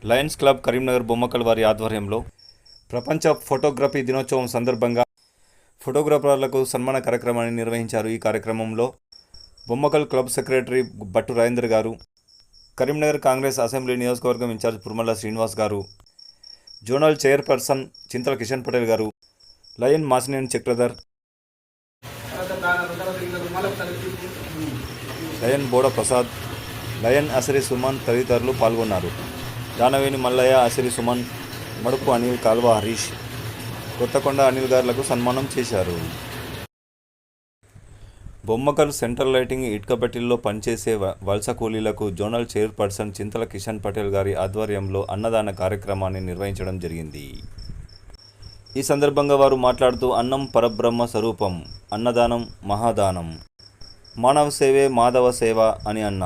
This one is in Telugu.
లయన్స్ క్లబ్ కరీంనగర్ బొమ్మకల్ వారి ఆధ్వర్యంలో ప్రపంచ ఫోటోగ్రఫీ దినోత్సవం సందర్భంగా ఫోటోగ్రాఫర్లకు సన్మాన కార్యక్రమాన్ని నిర్వహించారు. ఈ కార్యక్రమంలో బొమ్మకల్ క్లబ్ సెక్రటరీ భట్టు రాజేందర్ గారు, కరీంనగర్ కాంగ్రెస్ అసెంబ్లీ నియోజకవర్గం ఇన్ఛార్జ్ పుర్మల శ్రీనివాస్ గారు, జోనల్ చైర్పర్సన్ చింతల కిషన్ పటేల్ గారు, లయన్ మాసినేని చక్రధర్, లయన్ బోడ ప్రసాద్, లయన్ అసిరి సుమన్ తదితరులు పాల్గొన్నారు. దానవేని మల్లయ్య, అసిరి సుమన్, మడుపు అనిల్, కాల్వ హరీష్, కొత్తకొండ అనిల్ గారులకు సన్మానం చేశారు. బొమ్మకల్ సెంట్రల్ లైటింగ్ ఇటుకబట్టిల్లో పనిచేసే వలస కూలీలకు జోనల్ చైర్పర్సన్ చింతల కిషన్ పటేల్ గారి ఆధ్వర్యంలో అన్నదాన కార్యక్రమాన్ని నిర్వహించడం జరిగింది. ఈ సందర్భంగా వారు మాట్లాడుతూ అన్నం పరబ్రహ్మ స్వరూపం, అన్నదానం మహాదానం, మానవ సేవే మాధవ సేవ అని అన్నారు.